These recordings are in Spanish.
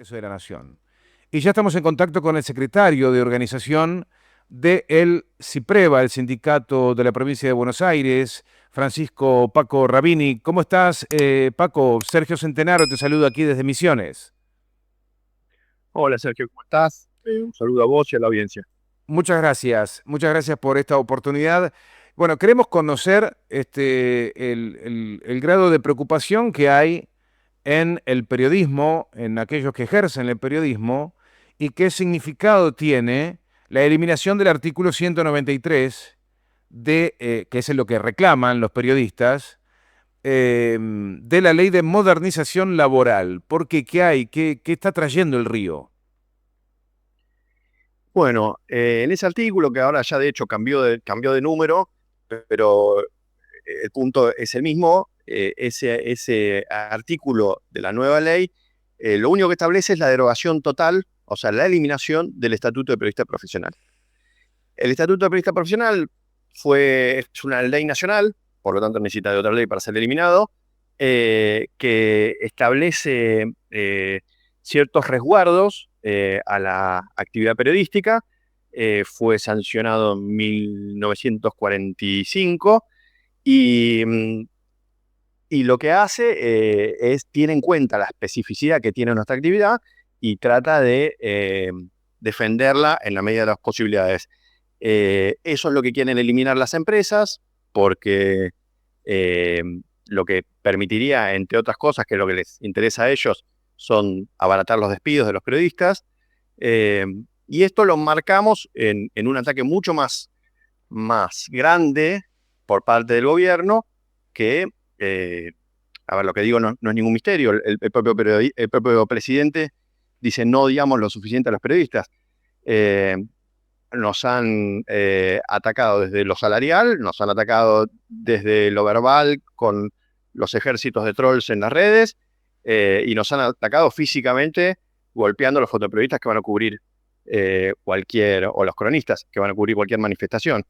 Eso de la Nación. Y ya estamos en contacto con el secretario de organización del CIPREVA, el sindicato de la provincia de Buenos Aires, Francisco Paco Rabini. ¿Cómo estás, Paco? Sergio Centenaro te saluda aquí desde Misiones. Hola Sergio, ¿cómo estás? Un saludo a vos y a la audiencia. Muchas gracias por esta oportunidad. Bueno, queremos conocer el grado de preocupación que hay en el periodismo, en aquellos que ejercen el periodismo, y qué significado tiene la eliminación del artículo 193 que es lo que reclaman los periodistas, de la ley de modernización laboral. ¿Por qué? ¿Qué hay? ¿Qué está trayendo el río? Bueno, en ese artículo, que ahora ya de hecho cambió de número, pero el punto es el mismo, ese artículo de la nueva ley, lo único que establece es la derogación total, o sea, la eliminación del Estatuto de Periodista Profesional. El Estatuto de Periodista Profesional es una ley nacional, por lo tanto necesita de otra ley para ser eliminado, que establece ciertos resguardos a la actividad periodística. Fue sancionado en 1945 y, y lo que hace tiene en cuenta la especificidad que tiene nuestra actividad y trata de defenderla en la medida de las posibilidades. Eso es lo que quieren eliminar las empresas, porque eh, lo que permitiría, entre otras cosas, que lo que les interesa a ellos son abaratar los despidos de los periodistas. Eh, y esto lo marcamos en un ataque mucho más grande por parte del gobierno, que, eh, a ver, lo que digo no es ningún misterio. El propio presidente dice: no odiamos lo suficiente a los periodistas. Eh, Nos han atacado desde lo salarial, nos han atacado desde lo verbal con los ejércitos de trolls en las redes, y nos han atacado físicamente golpeando a los fotoperiodistas que van a cubrir o los cronistas que van a cubrir cualquier manifestación.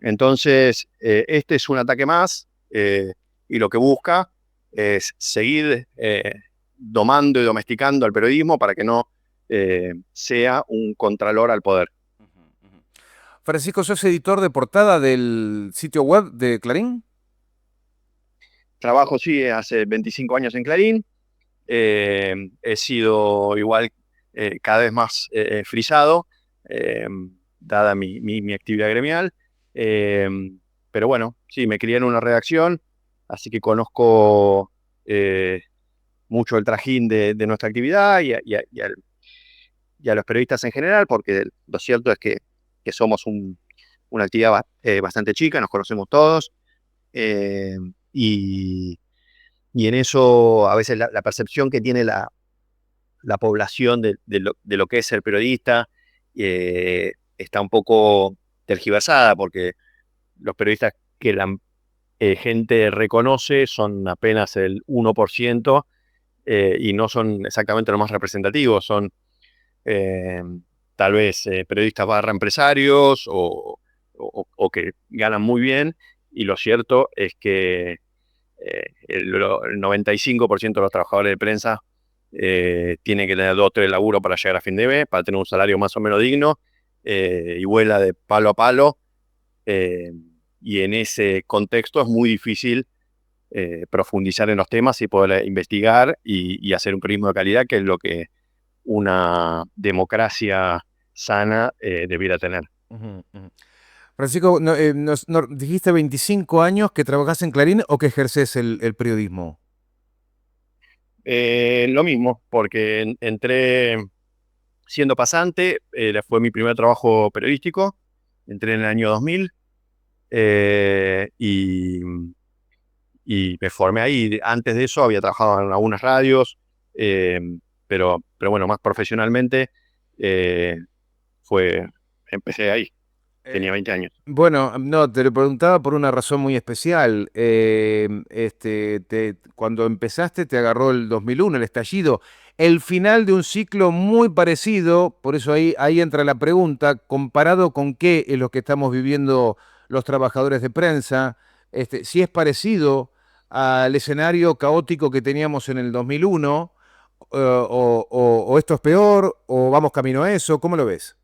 Entonces, este es un ataque más, y lo que busca es seguir domando y domesticando al periodismo para que no sea un contralor al poder. Francisco, ¿sos editor de portada del sitio web de Clarín? Trabajo, sí, hace 25 años en Clarín. He sido igual cada vez más frisado, eh, dada mi actividad gremial. Eh, pero bueno, sí, me crié en una redacción, así que conozco mucho el trajín de nuestra actividad y a los periodistas en general, porque lo cierto es que somos una actividad bastante chica, nos conocemos todos. eh, y, y en eso a veces la percepción que tiene la población de lo que es ser periodista está un poco tergiversada, porque los periodistas que la gente reconoce son apenas el 1%, y no son exactamente los más representativos. Son eh, tal vez periodistas barra empresarios o que ganan muy bien, y lo cierto es que el 95% de los trabajadores de prensa tiene que tener 2 o 3 laburos para llegar a fin de mes, para tener un salario más o menos digno, y vuela de palo a palo. eh, y en ese contexto es muy difícil profundizar en los temas y poder investigar y hacer un periodismo de calidad, que es lo que una democracia sana debiera tener. Ujú, ujú. Francisco, dijiste 25 años que trabajás en Clarín o que ejerces el periodismo. Lo mismo, porque entré siendo pasante, fue mi primer trabajo periodístico, entré en el año 2000, eh, y, y me formé ahí. Antes de eso había trabajado en algunas radios, eh, pero bueno, más profesionalmente eh, fue, empecé ahí, tenía Eh, 20 años. bueno, no, te lo preguntaba por una razón muy especial. Cuando empezaste te agarró el 2001, el estallido, el final de un ciclo muy parecido, por eso ahí entra la pregunta, comparado con qué es lo que estamos viviendo los trabajadores de prensa, si es parecido al escenario caótico que teníamos en el 2001 o esto es peor, o vamos camino a eso? ¿Cómo lo ves?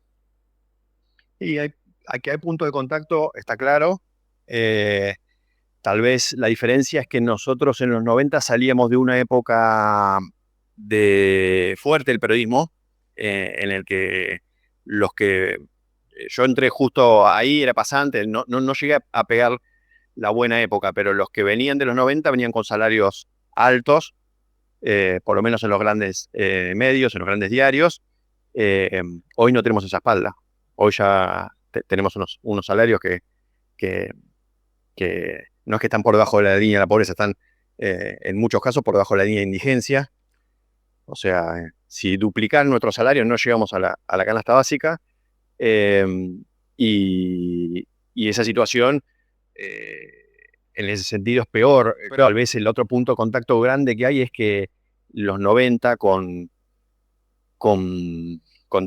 Y aquí hay punto de contacto, está claro. Eh, Tal vez la diferencia es que nosotros en los 90 salíamos de una época de fuerte del periodismo, en el que los que yo entré justo ahí, era pasante, no llegué a pegar la buena época, pero los que venían de los 90 venían con salarios altos, por lo menos en los grandes medios, en los grandes diarios. Hoy no tenemos esa espalda. Hoy ya tenemos unos salarios que, que no es que están por debajo de la línea de la pobreza, están en muchos casos por debajo de la línea de indigencia. O sea, si duplicar nuestros salarios no llegamos a la canasta básica. eh, y esa situación, eh, en ese sentido, es peor. Pero Tal vez el otro punto de contacto grande que hay es que los 90 con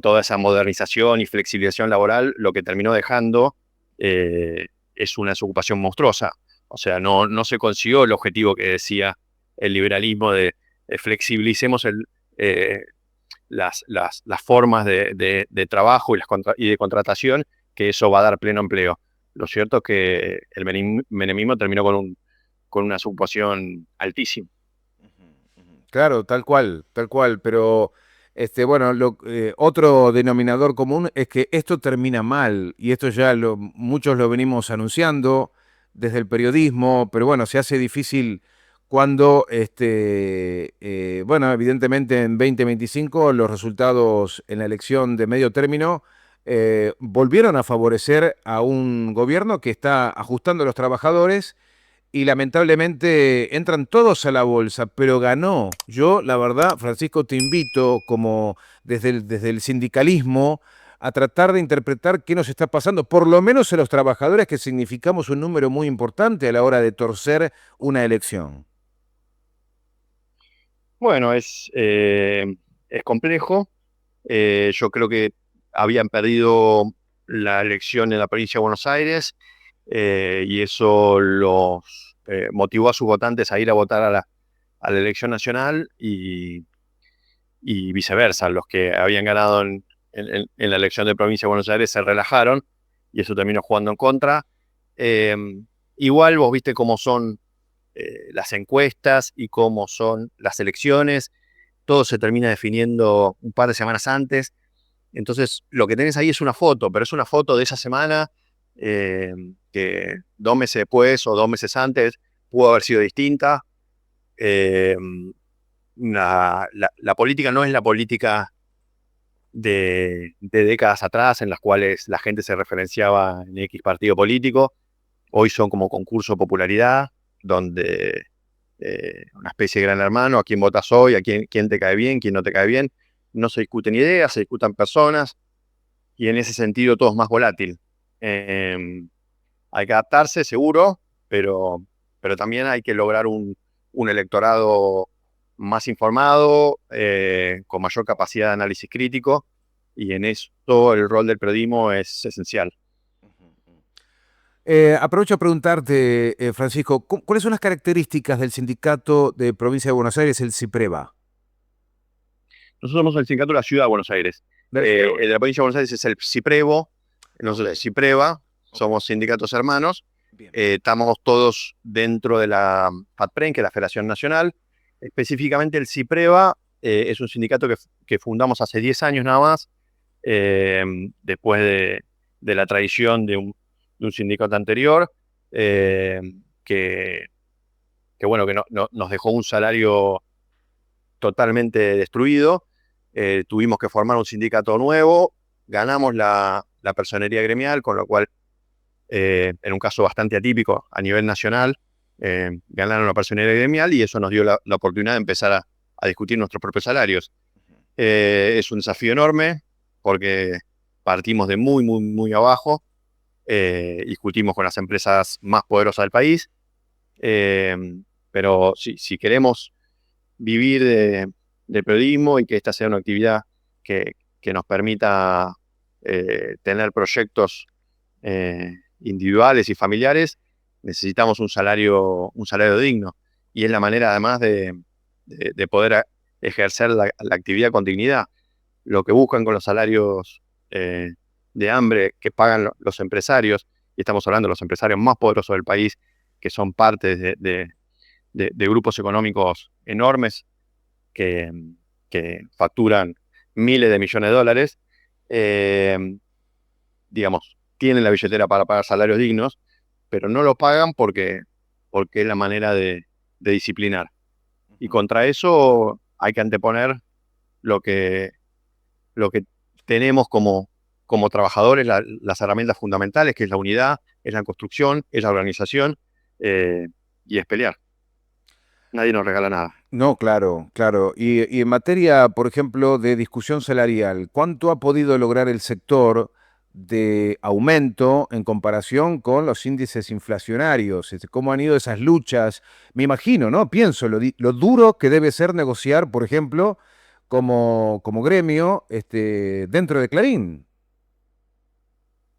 toda esa modernización y flexibilización laboral, lo que terminó dejando es una desocupación monstruosa. O sea, no se consiguió el objetivo que decía el liberalismo de flexibilicemos eh, las formas de trabajo y de contratación, que eso va a dar pleno empleo. Lo cierto es que el menemismo terminó con una desocupación altísima. claro, tal cual, pero bueno, otro denominador común es que esto termina mal y esto ya muchos lo venimos anunciando desde el periodismo, pero bueno, se hace difícil cuando, bueno, evidentemente en 2025 los resultados en la elección de medio término volvieron a favorecer a un gobierno que está ajustando a los trabajadores y lamentablemente entran todos a la bolsa, pero ganó. Yo, la verdad, Francisco, te invito, como desde el sindicalismo, a tratar de interpretar qué nos está pasando, por lo menos a los trabajadores que significamos un número muy importante a la hora de torcer una elección. Bueno, es complejo. Yo creo que habían perdido la elección en la provincia de Buenos Aires, y eso los motivó a sus votantes a ir a votar a la elección nacional, y viceversa. Los que habían ganado en la elección de provincia de Buenos Aires se relajaron y eso terminó jugando en contra. Eh, Igual vos viste cómo son las encuestas y cómo son las elecciones. Todo se termina definiendo un par de semanas antes. Entonces, lo que tenés ahí es una foto, pero es una foto de esa semana, eh, que 2 meses después o 2 meses antes pudo haber sido distinta. Eh, la política no es la política de décadas atrás, en las cuales la gente se referenciaba en X partido político. Hoy son como concurso de popularidad, donde una especie de gran hermano, a quién votas hoy, quién te cae bien, quién no te cae bien. No se discuten ideas, se discutan personas, y en ese sentido todo es más volátil. Eh, Hay que adaptarse, seguro, pero también hay que lograr un electorado más informado, con mayor capacidad de análisis crítico, y en eso el rol del periodismo es esencial. Aprovecho a preguntarte, Francisco, ¿cuáles son las características del sindicato de Provincia de Buenos Aires, el CIPREVA? Nosotros somos el sindicato de la Ciudad de Buenos Aires. De la ciudad de El de Buenos la provincia de Buenos Aires es el CIPREVO, Aires. nosotros Ok, el CIPREVA, ok, somos sindicatos hermanos. bien. Estamos todos dentro de la FATPREN, que es la Federación Nacional. Específicamente el CIPREVA es un sindicato que fundamos hace 10 años nada más, eh, después de la tradición de un sindicato anterior, eh, que, bueno, que nos dejó un salario totalmente destruido. Tuvimos que formar un sindicato nuevo, ganamos la personería gremial, con lo cual, en un caso bastante atípico a nivel nacional, ganaron la personería gremial, y eso nos dio la oportunidad de empezar a discutir nuestros propios salarios. Es un desafío enorme porque partimos de muy, muy, muy abajo. Discutimos con las empresas más poderosas del país, eh, pero si queremos vivir del periodismo y que esta sea una actividad que nos permita tener proyectos individuales y familiares, necesitamos un salario digno. Y es la manera, además, de poder ejercer la actividad con dignidad. Lo que buscan con los salarios de hambre que pagan los empresarios, y estamos hablando de los empresarios más poderosos del país, que son parte de grupos económicos enormes que, que facturan miles de millones de dólares, digamos, tienen la billetera para pagar salarios dignos, pero no lo pagan porque es la manera de disciplinar. Y contra eso hay que anteponer lo que, lo que tenemos como trabajadores, las herramientas fundamentales, que es la unidad, es la construcción, es la organización, y es pelear. Nadie nos regala nada. No, claro, claro. Y en materia, por ejemplo, de discusión salarial, ¿cuánto ha podido lograr el sector de aumento en comparación con los índices inflacionarios? ¿Cómo han ido esas luchas? Me imagino, ¿no? Pienso lo duro que debe ser negociar, por ejemplo, como gremio, dentro de Clarín.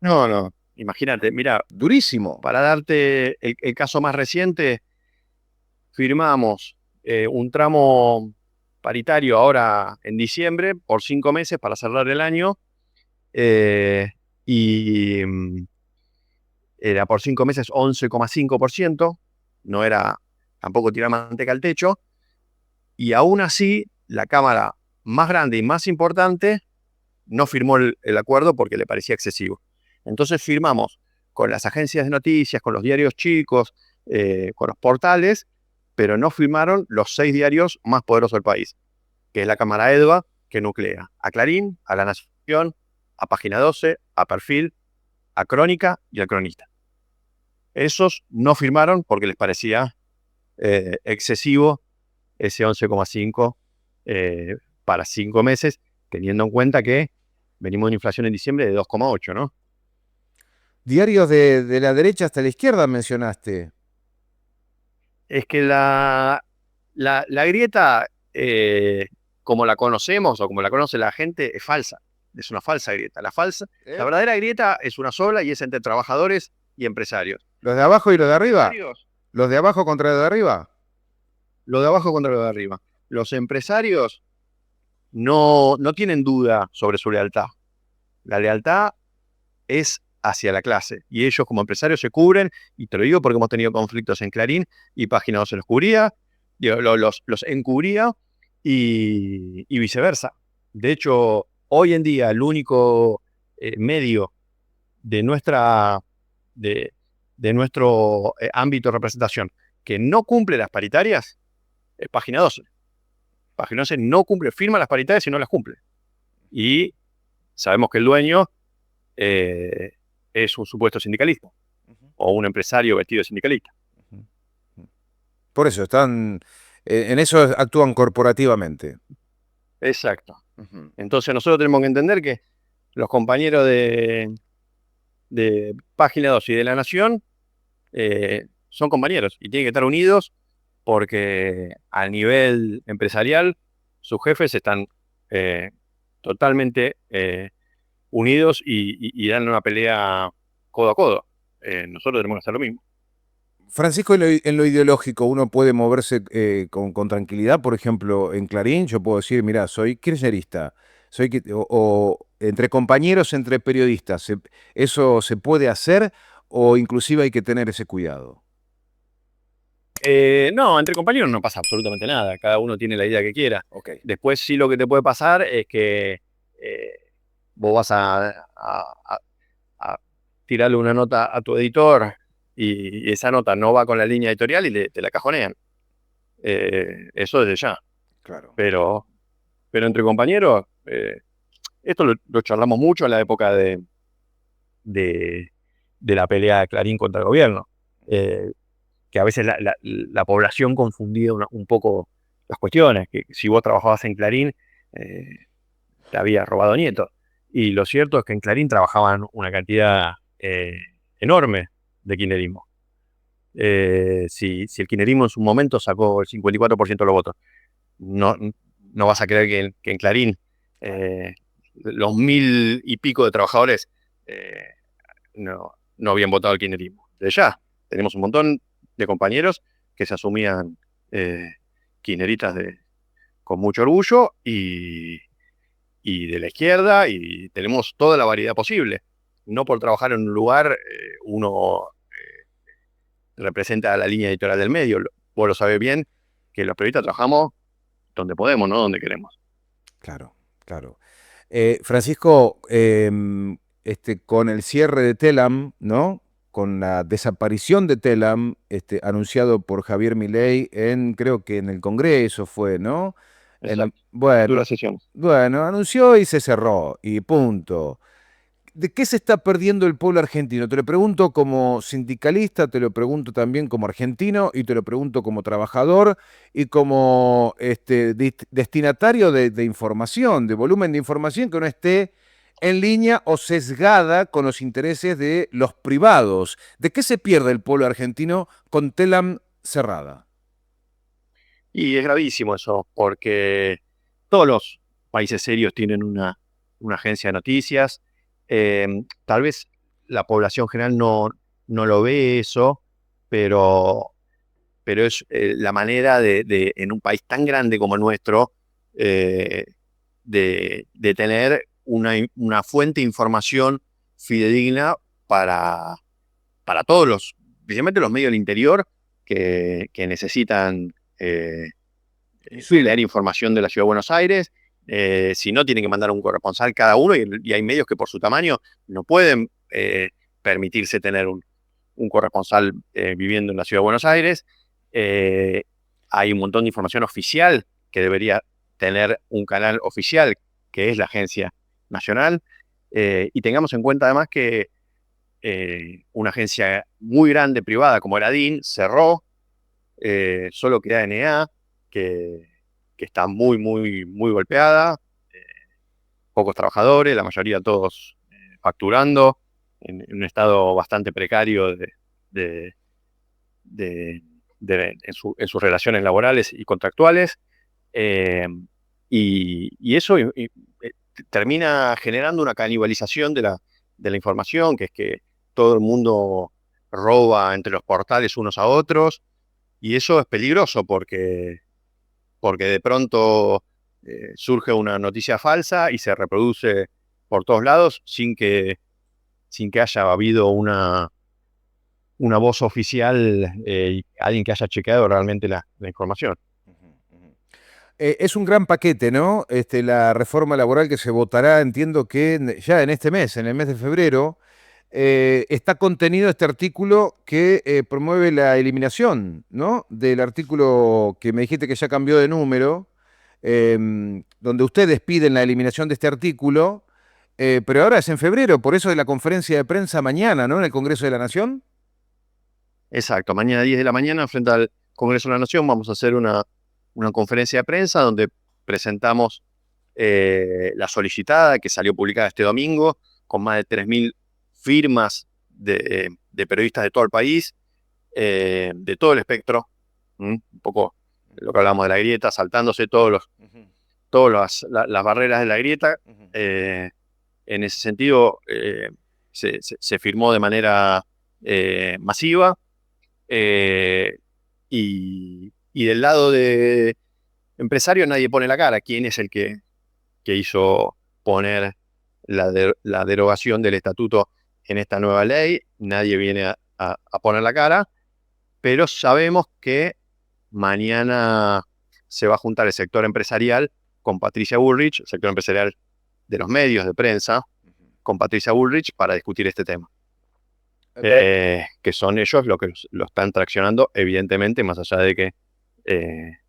No, no, imagínate, mira, Durísimo. para darte el caso más reciente, firmamos un tramo paritario ahora en diciembre por 5 meses para cerrar el año, eh, y era por 5 meses 11,5%, no era tampoco tirar manteca al techo, y aún así la Cámara más grande y más importante no firmó el acuerdo porque le parecía excesivo. Entonces firmamos con las agencias de noticias, con los diarios chicos, con los portales, pero no firmaron los 6 diarios más poderosos del país, que es la Cámara EDVA, que nuclea a Clarín, a La Nación, a Página 12, a Perfil, a Crónica y al Cronista. Esos no firmaron porque les parecía excesivo ese 11,5 para 5 meses, teniendo en cuenta que venimos de una inflación en diciembre de 2,8, ¿no? Diarios de la derecha hasta la izquierda mencionaste. Es que la grieta, como la conocemos o como la conoce la gente, es falsa. Es una falsa grieta. La verdadera grieta es una sola y es entre trabajadores y empresarios. ¿Los de abajo y los de arriba? Empresarios, ¿Los de abajo contra los de arriba? lo de abajo contra lo de arriba. Los empresarios no tienen duda sobre su lealtad. La lealtad es hacia la clase. Y ellos como empresarios se cubren, y te lo digo porque hemos tenido conflictos en Clarín y Página 12 los cubría, los encubría, y viceversa. De hecho, hoy en día el único medio de, nuestra, de nuestro ámbito de representación que no cumple las paritarias es Página 12. Página 12 no cumple, firma las paritarias y no las cumple. Y sabemos que el dueño es un supuesto sindicalista o un empresario vestido de sindicalista. Por eso, en eso actúan corporativamente. Exacto. Entonces nosotros tenemos que entender que los compañeros de Página 2 y de La Nación son compañeros y tienen que estar unidos porque a nivel empresarial sus jefes están totalmente unidos y dan una pelea codo a codo. Nosotros tenemos que hacer lo mismo. Francisco, en lo ideológico, uno puede moverse con tranquilidad. Por ejemplo, en Clarín yo puedo decir, mira, soy kirchnerista, o entre compañeros, entre periodistas. ¿Eso se puede hacer o inclusive hay que tener ese cuidado? No, entre compañeros no pasa absolutamente nada. Cada uno tiene la idea que quiera. Ok. Después sí lo que te puede pasar es que vos vas a tirarle una nota a tu editor y esa nota no va con la línea editorial y te la cajonean. Eso desde ya. Claro. Pero entre compañeros, esto lo charlamos mucho en la época de la pelea de Clarín contra el gobierno. Que a veces la población confundía un poco las cuestiones, que si vos trabajabas en Clarín, te había robado nieto. Y lo cierto es que en Clarín trabajaban una cantidad enorme de kirchnerismo. Si el kirchnerismo en su momento sacó el 54% de los votos, no, no vas a creer que en Clarín los 1000 y pico de trabajadores no habían votado al kirchnerismo. De ya, tenemos un montón de compañeros que se asumían kirchneristas con mucho orgullo y de la izquierda, y tenemos toda la variedad posible. No por trabajar en un lugar uno representa la línea editorial del medio. Vos lo sabés bien, que los periodistas trabajamos donde podemos, no donde queremos. Claro, claro. Francisco, con el cierre de Telam, ¿no? Con la desaparición de Telam, anunciado por Javier Milei creo que en el Congreso fue, ¿no? Exacto. Bueno, Duras sesiones. bueno, anunció y se cerró, y punto. ¿De qué se está perdiendo el pueblo argentino? Te lo pregunto como sindicalista, te lo pregunto también como argentino y te lo pregunto como trabajador y como destinatario de información, de volumen de información que no esté en línea o sesgada con los intereses de los privados. ¿De qué se pierde el pueblo argentino con Telam cerrada? Y es gravísimo eso, porque todos los países serios tienen una agencia de noticias. Tal vez la población general no lo ve eso, pero, pero es la manera en un país tan grande como el nuestro, eh, de tener una fuente de información fidedigna para, para todos principalmente los medios del interior que necesitan leer información de la Ciudad de Buenos Aires. Si no, tienen que mandar un corresponsal cada uno, y hay medios que por su tamaño no pueden permitirse tener un corresponsal viviendo en la Ciudad de Buenos Aires. Eh, Hay un montón de información oficial que debería tener un canal oficial, que es la Agencia Nacional. Y tengamos en cuenta además que una agencia muy grande privada como era DIN cerró. Solo queda NA, que, que está muy, muy, muy golpeada. eh, Pocos trabajadores, la mayoría todos facturando, en un estado bastante precario de, de- en sus relaciones laborales y contractuales. eh, y eso termina generando una canibalización de la información, que es que todo el mundo roba entre los portales unos a otros, y eso es peligroso porque de pronto surge una noticia falsa y se reproduce por todos lados sin que haya habido una voz oficial, y alguien que haya chequeado realmente la información. Es un gran paquete, ¿no? La reforma laboral que se votará, entiendo que ya en este mes, en el mes de febrero, está contenido este artículo que promueve la eliminación, ¿no? Del artículo que me dijiste que ya cambió de número, donde ustedes piden la eliminación de este artículo, pero ahora es en febrero, por eso de la conferencia de prensa mañana, ¿no? En el Congreso de la Nación. Exacto, mañana 10 de la mañana, frente al Congreso de la Nación, vamos a hacer una conferencia de prensa donde presentamos la solicitada que salió publicada este domingo, con más de 3.000 firmas de periodistas de todo el país, de todo el espectro. Un poco lo que hablamos de la grieta, saltándose todas las barreras de la grieta. Ujú. Eh, en ese sentido, se firmó de manera masiva. eh, y del lado de empresario nadie pone la cara. ¿Quién es el que hizo poner la derogación del estatuto en esta nueva ley? Nadie viene a poner la cara, pero sabemos que mañana se va a juntar el sector empresarial con Patricia Bullrich, el sector empresarial de los medios de prensa, con Patricia Bullrich para discutir este tema. Que son ellos los que lo están traccionando, evidentemente, más allá de que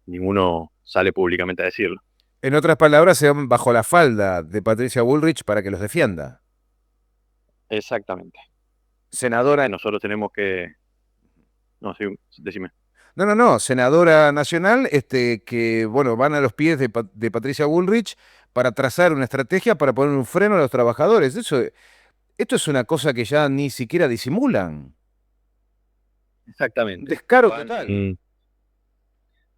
ninguno sale públicamente a decirlo. En otras palabras, se van bajo la falda de Patricia Bullrich para que los defienda. Exactamente. Así Senadora. que nosotros tenemos que... No, sí, decime. No, no, no, senadora nacional, que, bueno, van a los pies de Patricia Bullrich para trazar una estrategia para poner un freno a los trabajadores. Esto es una cosa que ya ni siquiera disimulan. Un Exactamente. descaro total.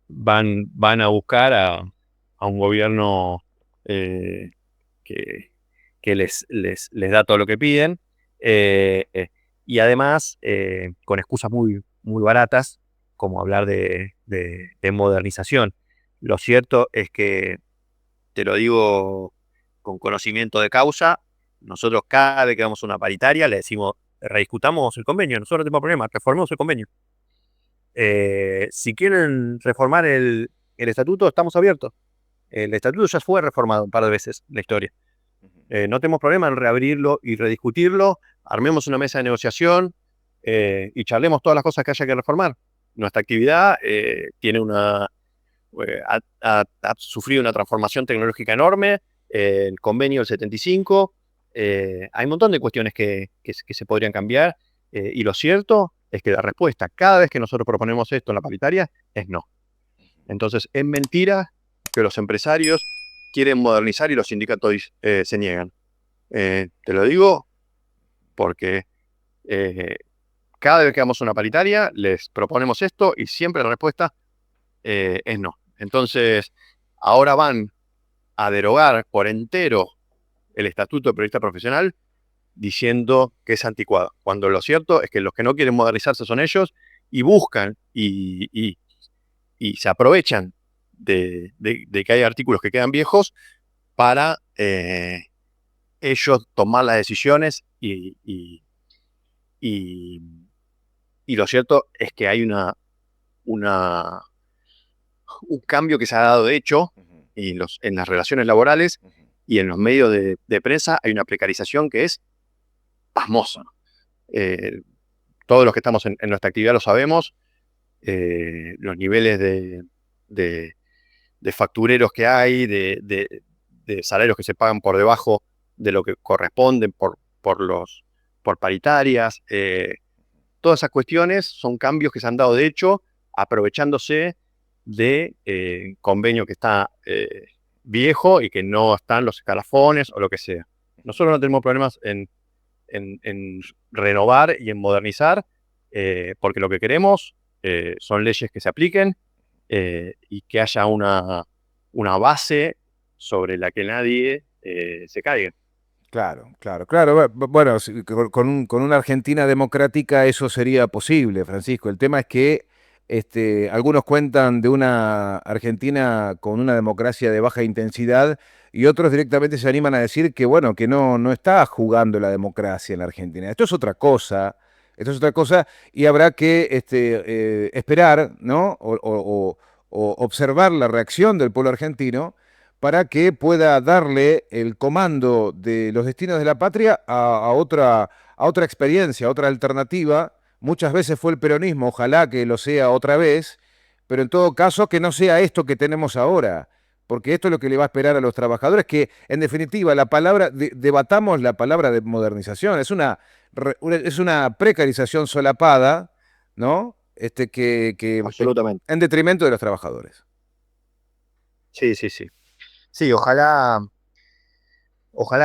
Van a buscar a un gobierno eh, que, que les da todo lo que piden, y además con excusas muy, muy baratas, como hablar de modernización. Lo cierto es que, te lo digo con conocimiento de causa, nosotros cada vez que vamos a una paritaria le decimos, rediscutamos el convenio, nosotros no tenemos problema, reformemos el convenio. Si quieren reformar el estatuto, estamos abiertos. El estatuto ya fue reformado un par de veces en la historia. No tenemos problema en reabrirlo y rediscutirlo, armemos una mesa de negociación y charlemos todas las cosas que haya que reformar. Nuestra actividad tiene ha sufrido una transformación tecnológica enorme, el convenio del 75, hay un montón de cuestiones que se podrían cambiar, y lo cierto es que la respuesta cada vez que nosotros proponemos esto en la paritaria es no. Entonces, es mentira que los empresarios quieren modernizar y los sindicatos se niegan. Te lo digo porque cada vez que vamos a una paritaria les proponemos esto y siempre la respuesta es no. Entonces, ahora van a derogar por entero el Estatuto de Periodista Profesional diciendo que es anticuado, cuando lo cierto es que los que no quieren modernizarse son ellos y buscan y se aprovechan de que hay artículos que quedan viejos para ellos tomar las decisiones y lo cierto es que hay un cambio que se ha dado de hecho en las relaciones laborales y en los medios de prensa hay una precarización que es pasmosa. Todos los que estamos en nuestra actividad lo sabemos, los niveles de factureros que hay, de salarios que se pagan por debajo de lo que corresponden por paritarias. Todas esas cuestiones son cambios que se han dado de hecho, aprovechándose de convenio que está viejo y que no están los escalafones o lo que sea. Nosotros no tenemos problemas en renovar y en modernizar, porque lo que queremos son leyes que se apliquen y que haya una base sobre la que nadie se caiga. Claro, claro, claro. Bueno, con una Argentina democrática eso sería posible, Francisco. El tema es que algunos cuentan de una Argentina con una democracia de baja intensidad y otros directamente se animan a decir que, bueno, que no está jugando la democracia en la Argentina. Esto es otra cosa y habrá que esperar, ¿no? O observar la reacción del pueblo argentino para que pueda darle el comando de los destinos de la patria a otra experiencia, a otra alternativa. Muchas veces fue el peronismo, ojalá que lo sea otra vez, pero en todo caso que no sea esto que tenemos ahora, porque esto es lo que le va a esperar a los trabajadores, que en definitiva la palabra, debatamos la palabra de modernización, es una precarización solapada, ¿no? Absolutamente. En detrimento de los trabajadores. Sí, sí, sí. Sí, ojalá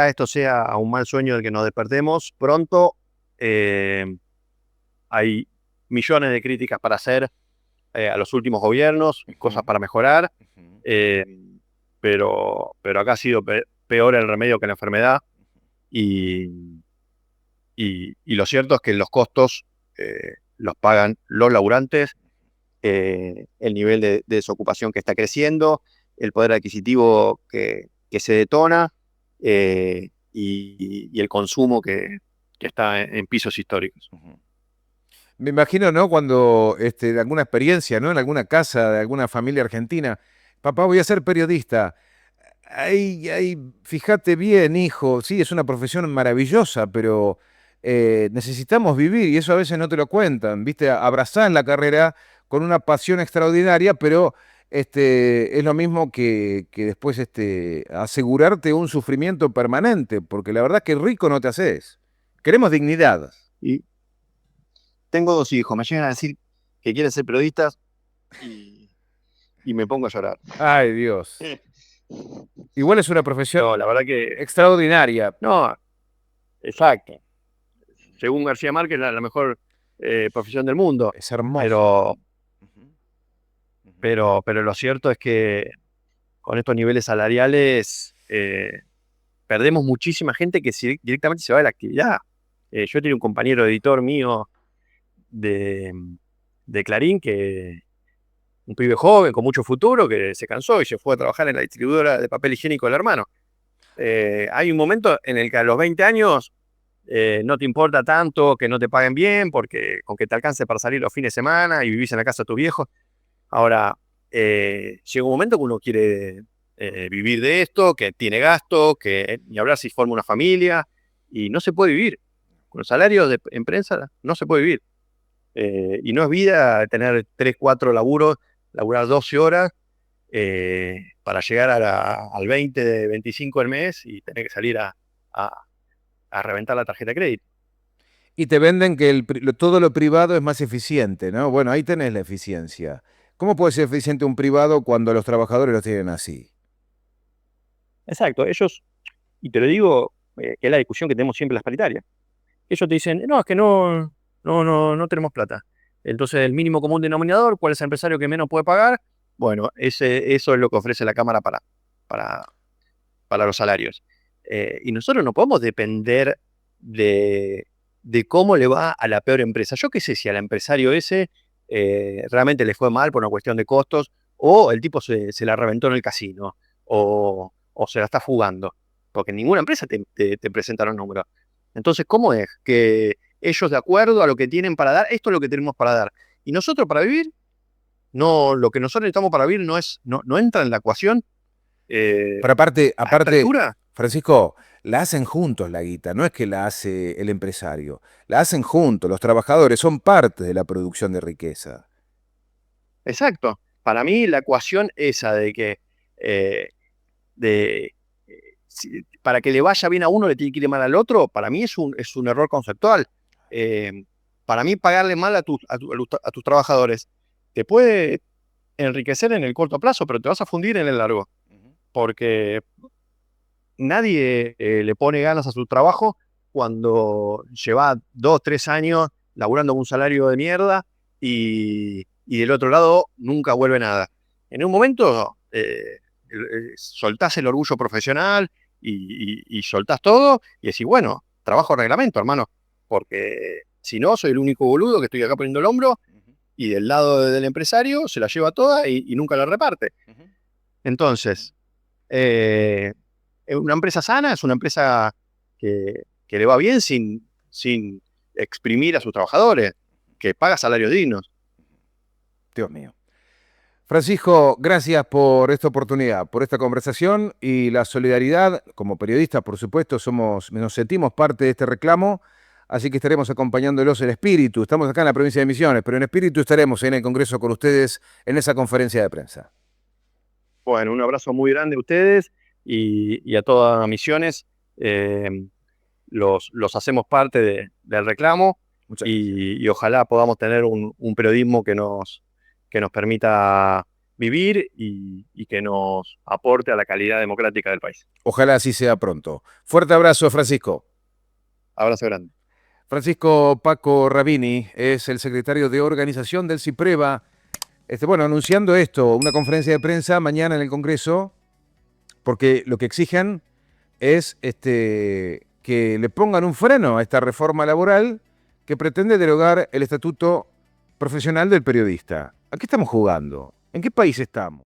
esto sea un mal sueño del que nos despertemos pronto. Eh, Hay millones de críticas para hacer a los últimos gobiernos, cosas para mejorar, eh, pero acá ha sido peor el remedio que la enfermedad y, y lo cierto es que los costos los pagan los laburantes, el nivel de desocupación que está creciendo, el poder adquisitivo que se detona y el consumo que está en pisos históricos. Me imagino, ¿no? Cuando de alguna experiencia, ¿no? En alguna casa de alguna familia argentina, papá, voy a ser periodista. Fíjate bien, hijo, sí, es una profesión maravillosa, pero necesitamos vivir y eso a veces no te lo cuentan, ¿viste? Abrazás la carrera con una pasión extraordinaria, pero es lo mismo que después asegurarte un sufrimiento permanente, porque la verdad que rico no te haces. Queremos dignidad. Y tengo dos hijos, me llegan a decir que quieren ser periodistas y me pongo a llorar. Ay, Dios. Igual es una profesión No, la verdad que extraordinaria. no, exacto. Según García Márquez, la mejor profesión del mundo. Es hermoso. Pero, Ujú, ujú. pero lo cierto es que con estos niveles salariales perdemos muchísima gente que directamente se va de la actividad. Yo tenía un compañero editor mío de Clarín un pibe joven con mucho futuro que se cansó y se fue a trabajar en la distribuidora de papel higiénico del hermano. Hay un momento en el que a los 20 años no te importa tanto que no te paguen bien, porque con que te alcance para salir los fines de semana y vivís en la casa de tus viejos. Ahora, llega un momento que uno quiere vivir de esto, que tiene gasto, que ni hablar si forma una familia, y no se puede vivir. Con los salarios en prensa no se puede vivir. Y no es vida tener 3, 4 laburos, laburar 12 horas para llegar al 20, 25 del mes y tener que salir a reventar la tarjeta de crédito. Y te venden que todo lo privado es más eficiente, ¿no? Bueno, ahí tenés la eficiencia. ¿Cómo puede ser eficiente un privado cuando los trabajadores los tienen así? Exacto, ellos, y te lo digo, que es la discusión que tenemos siempre en las paritarias. Ellos te dicen, no, es que no tenemos plata. Entonces, el mínimo común denominador, ¿cuál es el empresario que menos puede pagar? Bueno, eso es lo que ofrece la Cámara para, para los salarios. Y nosotros no podemos depender de cómo le va a la peor empresa. Yo qué sé si al empresario ese realmente le fue mal por una cuestión de costos, o el tipo se la reventó en el casino, o se la está fugando, porque ninguna empresa te presenta los números. Entonces, ¿cómo es que ellos, de acuerdo a lo que tienen para dar, esto es lo que tenemos para dar? Y nosotros para vivir, no, lo que nosotros necesitamos para vivir no entra en la ecuación. Pero aparte, A esta altura, Francisco, la hacen juntos la guita, no es que la hace el empresario, la hacen juntos, los trabajadores son parte de la producción de riqueza. exacto. Para mí la ecuación esa de que eh, para que le vaya bien a uno le tiene que ir mal al otro, para mí es un error conceptual. Eh, para mí pagarle mal a tus trabajadores te puede enriquecer en el corto plazo, pero te vas a fundir en el largo, porque nadie le pone ganas a su trabajo cuando lleva 2, 3 años laburando con un salario de mierda y del otro lado nunca vuelve nada. En un momento soltás el orgullo profesional y soltás todo y decís, bueno, trabajo reglamento, hermano, porque si no, soy el único boludo que estoy acá poniendo el hombro y del lado del empresario se la lleva toda y nunca la reparte. Entonces, una empresa sana es una empresa que le va bien sin exprimir a sus trabajadores, que paga salarios dignos. Dios mío. Francisco, gracias por esta oportunidad, por esta conversación y la solidaridad. Como periodistas, por supuesto, nos sentimos parte de este reclamo, así que estaremos acompañándolos en espíritu. Estamos acá en la provincia de Misiones, pero en espíritu estaremos en el Congreso con ustedes en esa conferencia de prensa. Bueno, un abrazo muy grande a ustedes y a todas Misiones. Los hacemos parte del reclamo Muchas gracias. y ojalá podamos tener un periodismo que nos permita vivir y que nos aporte a la calidad democrática del país. Ojalá así sea pronto. Fuerte abrazo, Francisco. Abrazo grande. Francisco Paco Rabini es el secretario de organización del CIPREVA. Bueno, anunciando esto, una conferencia de prensa mañana en el Congreso, porque lo que exigen es que le pongan un freno a esta reforma laboral que pretende derogar el estatuto profesional del periodista. ¿A qué estamos jugando? ¿En qué país estamos?